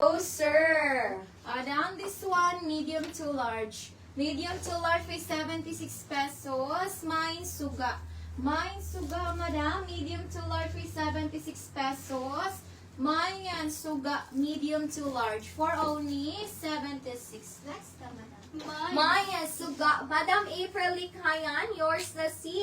Oh, sir. Down this one, medium to large. Medium to large for 76 pesos. Mine suga. Mine suga, madam. Medium to large for 76 pesos. Mine yan, suga. Medium to large for only 76. Next na, madam. Mine suga. Madam April Likayan, yours na si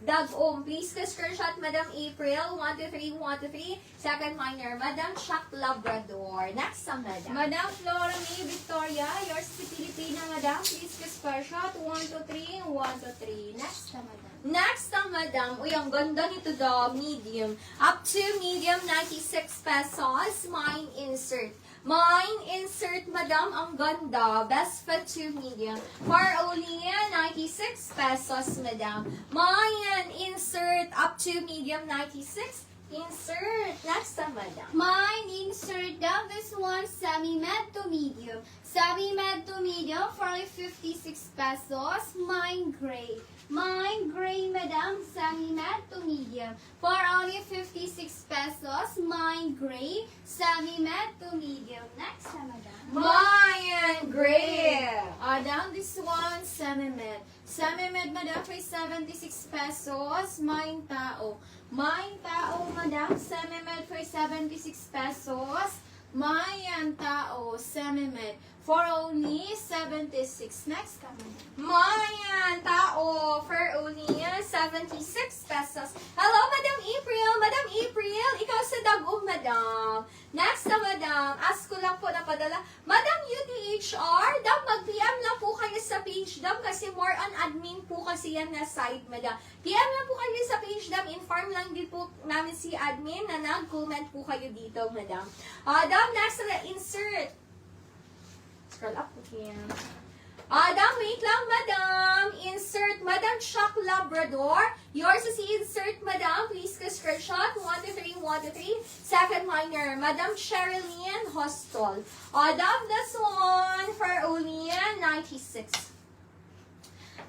Dagom. Please screenshot Madam April. 123, 123. Second minor, Madam Chuck Labrador. Next na, madam. Madam Flora May Victoria, yours si Pilipina, madam. Please screenshot 123, 123. Next na, madam. Next na, madam. Uy, ang ganda nito daw. Medium. Up to medium, 96 pesos. Mine insert. Mine insert, madam. Ang ganda. Best fit to medium. For only 96 pesos, madam. Mine insert. Up to medium, 96. Insert. Next na, madam. Mine insert down this one, semi-med to medium. Semi-med to medium for 56 pesos. Mine gray. Mine gray, madam. Semi-med to medium for only 56 pesos. Mine gray. Semi-med to medium. Next na, madam. Mine gray. Down this one, semi-med. Semi-med, madam, for 76 pesos. Mine tao. Mine tao, madam. Semi-med for 76 pesos. Mine tao, semi-med for only 76. Next ka, madam. Mayan, tao, for only 76 pesos. Hello, Madam April. Madam April, ikaw sa Dagom, madam. Next na, madam. Ask ko lang po na padala. Madam UTHR, mag-PM lang po kayo sa page, kasi more on admin po kasi yan na site, madam. PM lang po kayo sa page, inform lang din po namin si admin na nag-comment po kayo dito, madam. Next na, insert. Scroll up again. Wait lang, madam. Insert, Madam Chuck Labrador. Yours is insert, madam. Please screenshot. 123, 123. Second minor, Madam Sherilyn Hostol. This one for only 96.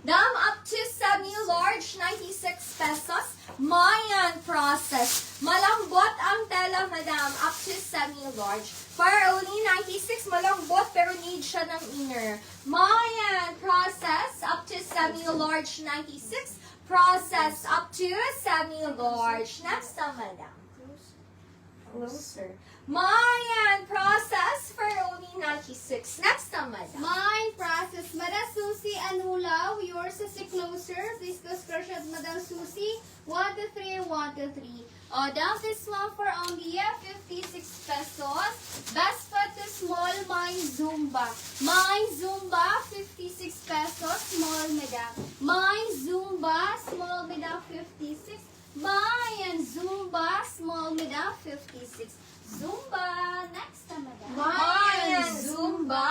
Up to semi-large, 96 pesos. Mayan process. Malambot ang tela, madam. Up to semi-large. For only 96, malambot pero need siya ng inner. Mayan process. Up to semi-large, 96. Process up to semi-large. Next na, madam. Closer. Mayan process for only 96. Next na, madam. Mine process, Madam Susie Anulaw, yours is a closer. Please go screenshot Madam Susie. 123, 123. Down this one for only 56 pesos. Best for the small Mine Zumba. Mine Zumba, 56 pesos. Small, madam. Mine Zumba, small, madam, 56. Mine Zumba, small, madam, 56. Zumba. Next na, madam. Mayan Zumba.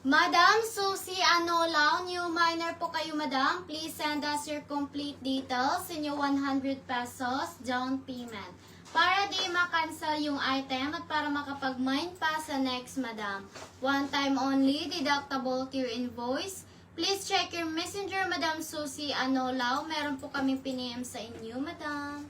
Madam Susie Anolaw, new minor po kayo, madam. Please send us your complete details in your 100 pesos down payment. Para di makancel yung item at para makapag-mine pa sa next, madam. One time only, deductible to your invoice. Please check your messenger, Madam Susie Anolaw. Meron po kaming piniem sa inyo, madam.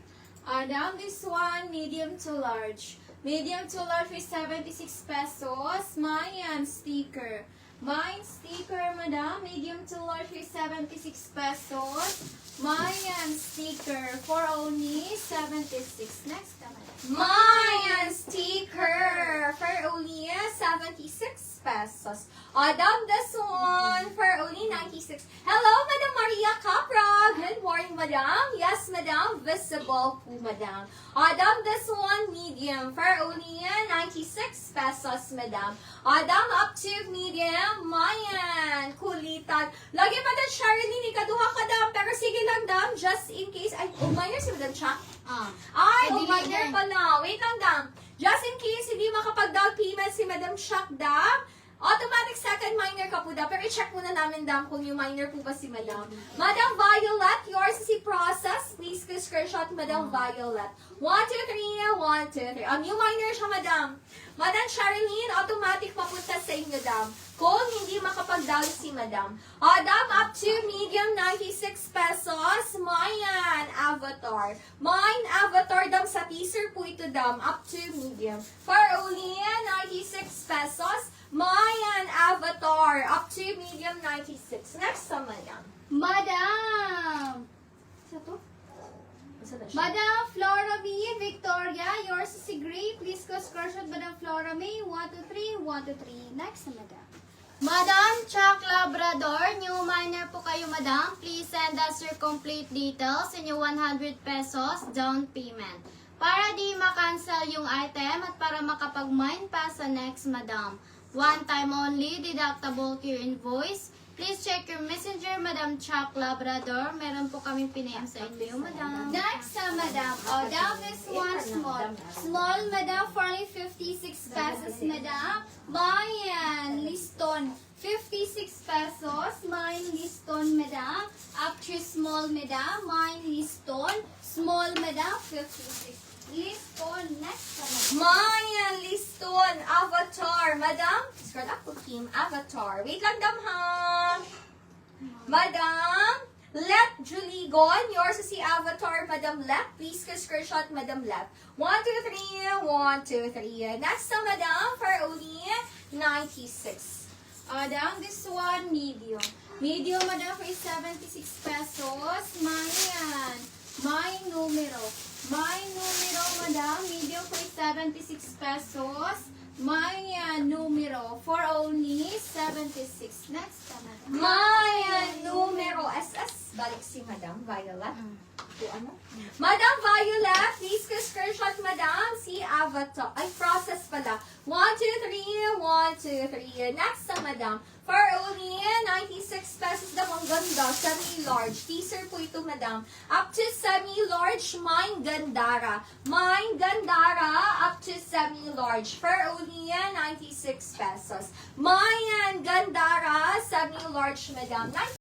Down this one, medium to large. Medium to large is 76 pesos. Mine sticker. Mine sticker, madam. Medium to large is 76 pesos. Mine sticker for only 76. Next ka, madam. Mayan sticker for only 76 pesos. Down this one for only 96. Hello, Madam Maria Capra. Good morning, madam. Yes, madam. Visible po, madam. Down this one, medium for only 96 pesos, madam. Down up to medium, Mayan. Kulitan. Lagi, Madam Sherilyn, ikaduha ka, dam. Pero sige lang, dam. Just in case. Ay, minor si Madam Chuck. Ay, minor pala. Wait lang, dam. Just in case hindi makapag-down payment si Madam Chuck, dam. Automatic second second minor ka po da, pero i-check muna namin dam kung yung minor po ba si Madam. Madam Violet, yours is i-process. Please screenshot Madam Violet. 1, 2, 3, 1, 2, 3. New minor siya, Madam. Madam Sherilyn, automatic mapunta sa inyo, Dam. Kung hindi makapagdalo si Madam. Dam, up to medium, 96 pesos. Mayan, Avatar. Mine, Avatar, Dam, sa teaser po ito, Dam. Up to medium. For Olin, 96 pesos. Mayan, Avatar. Up to medium, 96. Next sa Madam. Madam! Isa to? Isa na siya. Madam Flora B, Victoria, yours is a gray. Please go screenshot Madam Flora May. 1, 2, 3, 1, 2, 3. Next, Madam. Madam Chuck Labrador, new minor po kayo, Madam. Please send us your complete details and your 100 pesos down payment. Para di ma-cancel yung item at para makapag-mine pa sa next, Madam. One time only, deductible to your invoice. Please check your messenger, Madam Chuck Labrador. Meron po kaming pinayam sa inyo, Madam. Next, Madam. Down this one, small. Small, Madam, for only 56 pesos, Madam. Mayan, Liston, 56 pesos. Mine, Liston, Madam. Up to small, Madam. Mine, Liston. Small, Madam, 56. Liston, next, Madam. Mayan, Liston, Avatar. Madam, scroll up po, Kim. Avatar. Wait lang, Dam, ha? Madam, Let Juligon. Yours is si Avatar, Madam Let. Please screenshot, Madam Let. 1, 2, 3, 1, 2, 3. Next na, Madam, for only 96. Down this one, medium. Medium, Madam, for 76 pesos. Mayan. My numero. My numero, Madam. Medium for 76 pesos. My numero for only 76. Next, Madam. Mayan, numero SS. Balik si Madam Violet. O ano? Madam Violet, please screenshot, Madam, si Avatar. Ay, process pala. 1, 2, 3, 1, 2, 3. Next na, Madam. For only 96 pesos daw, ang ganda. Semi-large. Teaser po ito, Madam. Up to semi-large, Mine Gandara. Mine Gandara, up to semi-large. For only 96 pesos. Mayan Gandara, semi-large, Madam.